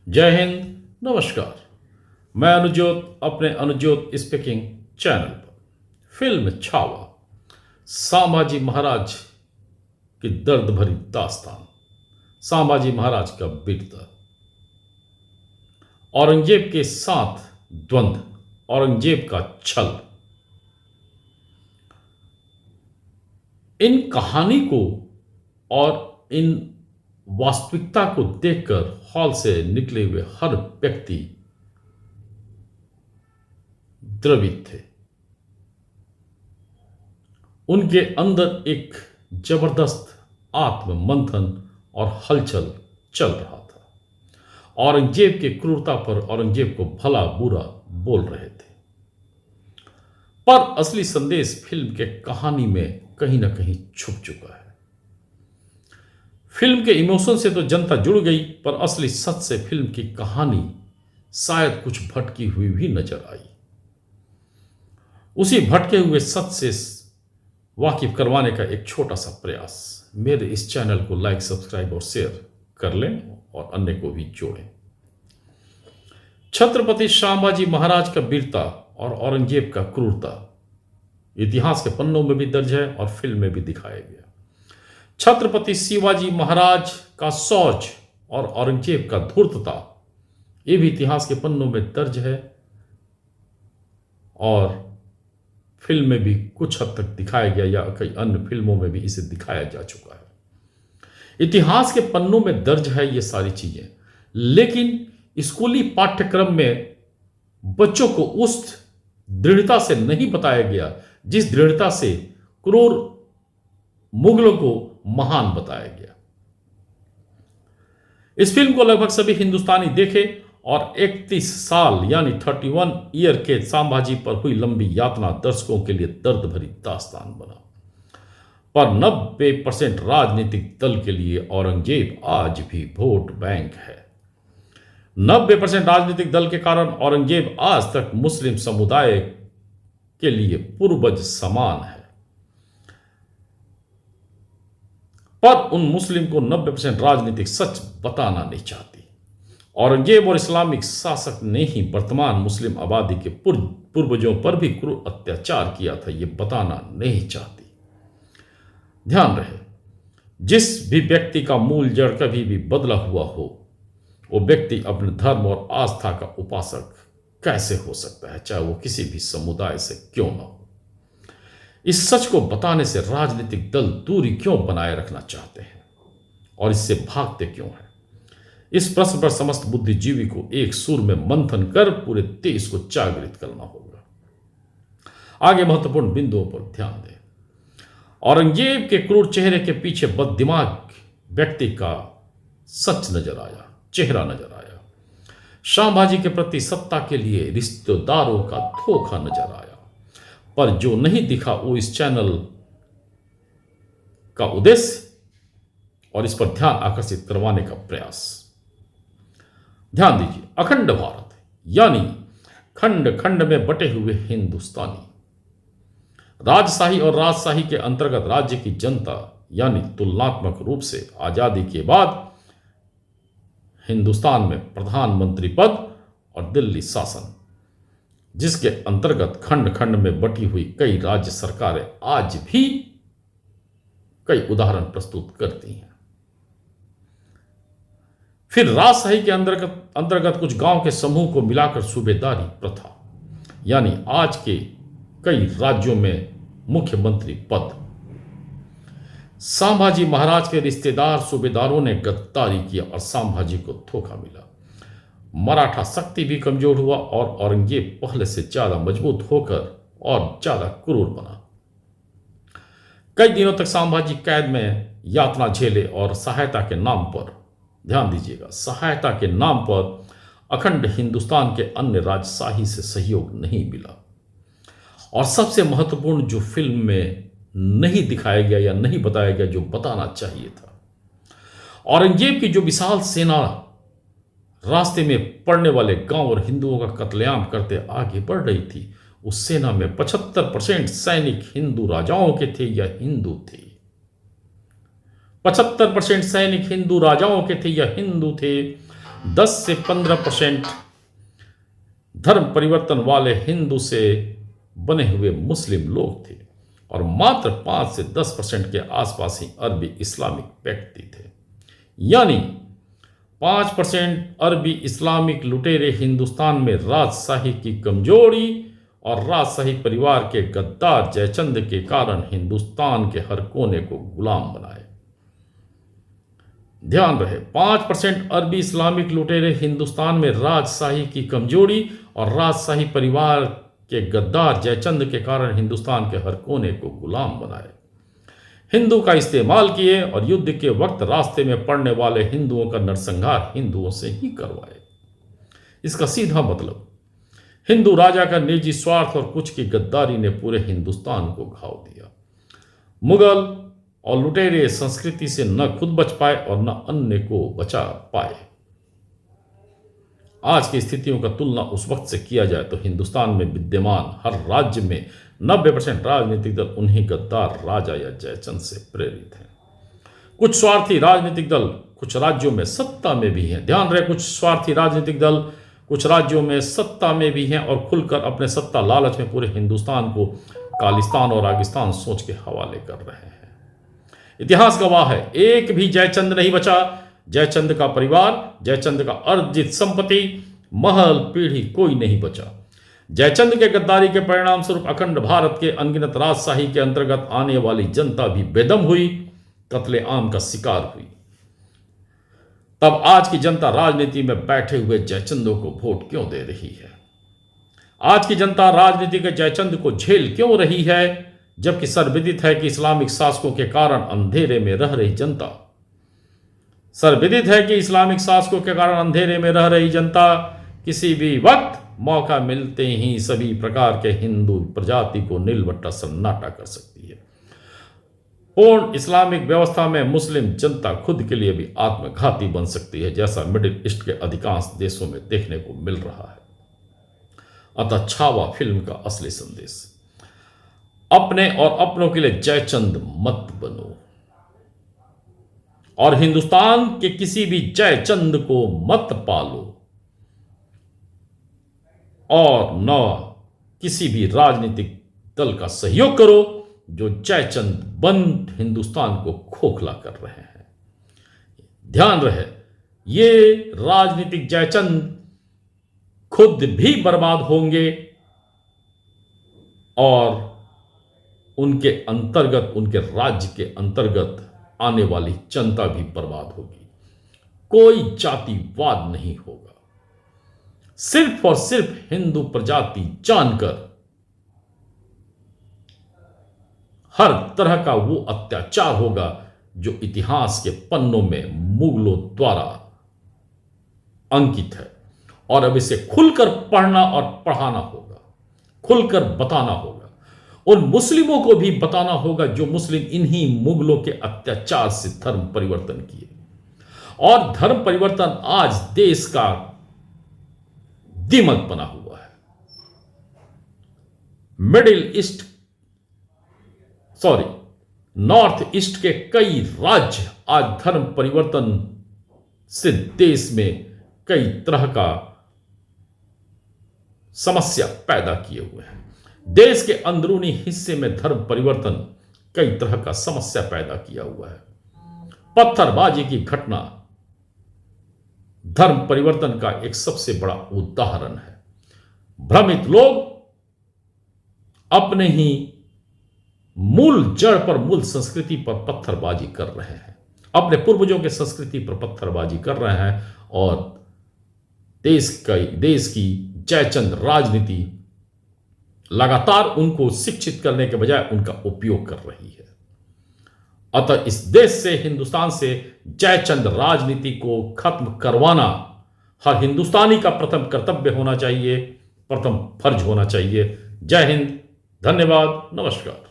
जय हिंद। नमस्कार। मैं अनुजोत अपने अनुजोत स्पीकिंग चैनल पर फिल्म छावा संभाजी महाराज की दर्द भरी दास्तान। संभाजी महाराज का वीरता, औरंगजेब के साथ द्वंद्व, औरंगजेब का छल। इन कहानी को और इन वास्तविकता को देखकर हॉल से निकले हुए हर व्यक्ति द्रवित थे। उनके अंदर एक जबरदस्त आत्म मंथन और हलचल चल रहा था। औरंगजेब की क्रूरता पर औरंगजेब को भला बुरा बोल रहे थे, पर असली संदेश फिल्म के कहानी में कहीं ना कहीं छुप चुका है। फिल्म के इमोशन से तो जनता जुड़ गई, पर असली सच से फिल्म की कहानी शायद कुछ भटकी हुई भी नजर आई। उसी भटके हुए सच से वाकिफ करवाने का एक छोटा सा प्रयास। मेरे इस चैनल को लाइक, सब्सक्राइब और शेयर कर लें और अन्य को भी जोड़ें। छत्रपति संभाजी महाराज का वीरता और औरंगजेब का क्रूरता इतिहास के पन्नों में भी दर्ज है और फिल्म में भी दिखाया गया। छत्रपति शिवाजी महाराज का शौर्य और औरंगजेब का धूर्तता, ये भी इतिहास के पन्नों में दर्ज है और फिल्म में भी कुछ हद तक दिखाया गया, या कई अन्य फिल्मों में भी इसे दिखाया जा चुका है। इतिहास के पन्नों में दर्ज है ये सारी चीजें, लेकिन स्कूली पाठ्यक्रम में बच्चों को उस दृढ़ता से नहीं बताया गया जिस दृढ़ता से क्रूर मुगलों को महान बताया गया। इस फिल्म को लगभग सभी हिंदुस्तानी देखे और 31 साल यानी 31 ईयर के संभाजी पर हुई लंबी यातना दर्शकों के लिए दर्द भरी दास्तान बना। पर 90% राजनीतिक दल के लिए औरंगजेब आज भी वोट बैंक है। 90% राजनीतिक दल के कारण औरंगजेब आज तक मुस्लिम समुदाय के लिए पूर्वज समान है। पर उन मुस्लिम को 90% राजनीतिक सच बताना नहीं चाहती। औरंगजेब और इस्लामिक शासक ने ही वर्तमान मुस्लिम आबादी के पूर्वजों पर भी क्रूर अत्याचार किया था, यह बताना नहीं चाहती। ध्यान रहे, जिस भी व्यक्ति का मूल जड़ कभी भी बदला हुआ हो, वो व्यक्ति अपने धर्म और आस्था का उपासक कैसे हो सकता है, चाहे वो किसी भी समुदाय से क्यों ना हो। इस सच को बताने से राजनीतिक दल दूरी क्यों बनाए रखना चाहते हैं और इससे भागते क्यों हैं? इस प्रश्न पर समस्त बुद्धिजीवी को एक सुर में मंथन कर पूरे देश को जागृत करना होगा। आगे महत्वपूर्ण बिंदुओं पर ध्यान दें। औरंगजेब के क्रूर चेहरे के पीछे बददिमाग व्यक्ति का सच नजर आया, चेहरा नजर आया। संभाजी के प्रति सत्ता के लिए रिश्तेदारों का धोखा नजर आया। पर जो नहीं दिखा वो इस चैनल का उद्देश्य और इस पर ध्यान आकर्षित करवाने का प्रयास। ध्यान दीजिए, अखंड भारत यानी खंड खंड में बटे हुए हिंदुस्तानी, राजशाही और राजशाही के अंतर्गत राज्य की जनता, यानी तुलनात्मक रूप से आजादी के बाद हिंदुस्तान में प्रधानमंत्री पद और दिल्ली शासन, जिसके अंतर्गत खंड खंड में बटी हुई कई राज्य सरकारें आज भी कई उदाहरण प्रस्तुत करती हैं। फिर राजशाही के अंतर्गत कुछ गांव के समूह को मिलाकर सूबेदारी प्रथा, यानी आज के कई राज्यों में मुख्यमंत्री पद। संभाजी महाराज के रिश्तेदार सूबेदारों ने गद्दारी किया और संभाजी को धोखा मिला। मराठा शक्ति भी कमजोर हुआ और औरंगजेब पहले से ज्यादा मजबूत होकर और ज्यादा क्रूर बना। कई दिनों तक संभाजी कैद में यातना झेले और सहायता के नाम पर, ध्यान दीजिएगा, सहायता के नाम पर अखंड हिंदुस्तान के अन्य राजशाही से सहयोग नहीं मिला। और सबसे महत्वपूर्ण, जो फिल्म में नहीं दिखाया गया या नहीं बताया गया, जो बताना चाहिए था, औरंगजेब की जो विशाल सेना रास्ते में पड़ने वाले गांव और हिंदुओं का कत्लेआम करते आगे बढ़ रही थी, उस सेना में 75% सैनिक हिंदू राजाओं के थे या हिंदू थे। 75% सैनिक हिंदू राजाओं के थे या हिंदू थे। 10 से 15% धर्म परिवर्तन वाले हिंदू से बने हुए मुस्लिम लोग थे और मात्र 5 से 10% के आसपास ही अरबी इस्लामिक व्यक्ति थे। यानी 5% अरबी इस्लामिक लुटेरे हिंदुस्तान में राजशाही की कमजोरी और राजशाही परिवार के गद्दार जयचंद के कारण हिंदुस्तान के हर कोने को गुलाम बनाए। ध्यान रहे, 5% अरबी इस्लामिक लुटेरे हिंदुस्तान में राजशाही की कमजोरी और राजशाही परिवार के गद्दार जयचंद के कारण हिंदुस्तान के हर कोने को गुलाम बनाए, हिंदू का इस्तेमाल किए और युद्ध के वक्त रास्ते में पड़ने वाले हिंदुओं का नरसंहार हिंदुओं से ही करवाए। इसका सीधा मतलब हिंदू राजा का निजी स्वार्थ और कुछ की गद्दारी ने पूरे हिंदुस्तान को घाव दिया। मुगल और लुटेरे संस्कृति से न खुद बच पाए और न अन्य को बचा पाए। आज की स्थितियों का तुलना उस वक्त से किया जाए तो हिंदुस्तान में विद्यमान हर राज्य में 90% राजनीतिक दल उन्हीं गद्दार राजा या जयचंद से प्रेरित हैं। कुछ स्वार्थी राजनीतिक दल कुछ राज्यों में सत्ता में भी हैं। ध्यान रहे, कुछ स्वार्थी राजनीतिक दल कुछ राज्यों में सत्ता में भी हैं और खुलकर अपने सत्ता लालच में पूरे हिंदुस्तान को कालिस्तान और आगिस्तान सोच के हवाले कर रहे हैं। इतिहास गवाह है, एक भी जयचंद नहीं बचा। जयचंद का परिवार, जयचंद का अर्जित संपत्ति, महल, पीढ़ी कोई नहीं बचा। जयचंद के गद्दारी के परिणाम स्वरूप अखंड भारत के अनगिनत राजशाही के अंतर्गत आने वाली जनता भी बेदम हुई, कत्ले आम का शिकार हुई। तब आज की जनता राजनीति में बैठे हुए जयचंदों को वोट क्यों दे रही है? आज की जनता राजनीति के जयचंद को झेल क्यों रही है, जबकि सर्वविदित है कि इस्लामिक शासकों के कारण अंधेरे में रह रही जनता किसी भी वक्त मौका मिलते ही सभी प्रकार के हिंदू प्रजाति को नीलवट्टा सन्नाटा कर सकती है। पूर्ण इस्लामिक व्यवस्था में मुस्लिम जनता खुद के लिए भी आत्मघाती बन सकती है, जैसा मिडिल ईस्ट के अधिकांश देशों में देखने को मिल रहा है। अतः छावा फिल्म का असली संदेश, अपने और अपनों के लिए जयचंद मत बनो और हिंदुस्तान के किसी भी जयचंद को मत पालो और न किसी भी राजनीतिक दल का सहयोग करो जो जयचंद बन हिंदुस्तान को खोखला कर रहे हैं। ध्यान रहे, ये राजनीतिक जयचंद खुद भी बर्बाद होंगे और उनके अंतर्गत, उनके राज्य के अंतर्गत आने वाली जनता भी बर्बाद होगी। कोई जातिवाद नहीं होगा, सिर्फ और सिर्फ हिंदू प्रजाति जानकर हर तरह का वो अत्याचार होगा जो इतिहास के पन्नों में मुगलों द्वारा अंकित है। और अब इसे खुलकर पढ़ना और पढ़ाना होगा, खुलकर बताना होगा। उन मुस्लिमों को भी बताना होगा जो मुस्लिम इन्हीं मुगलों के अत्याचार से धर्म परिवर्तन किए। और धर्म परिवर्तन आज देश का दिमक बना हुआ है। नॉर्थ ईस्ट के कई राज्य आज धर्म परिवर्तन से देश में कई तरह का समस्या पैदा किए हुए हैं। देश के अंदरूनी हिस्से में धर्म परिवर्तन कई तरह का समस्या पैदा किया हुआ है। पत्थरबाजी की घटना धर्म परिवर्तन का एक सबसे बड़ा उदाहरण है। भ्रमित लोग अपने ही मूल जड़ पर, मूल संस्कृति पर पत्थरबाजी कर रहे हैं, अपने पूर्वजों के संस्कृति पर पत्थरबाजी कर रहे हैं और देश की जयचंद राजनीति लगातार उनको शिक्षित करने के बजाय उनका उपयोग कर रही है। अतः इस देश से, हिंदुस्तान से जयचंद राजनीति को खत्म करवाना हर हिंदुस्तानी का प्रथम कर्तव्य होना चाहिए, प्रथम फर्ज होना चाहिए। जय हिंद, धन्यवाद, नमस्कार।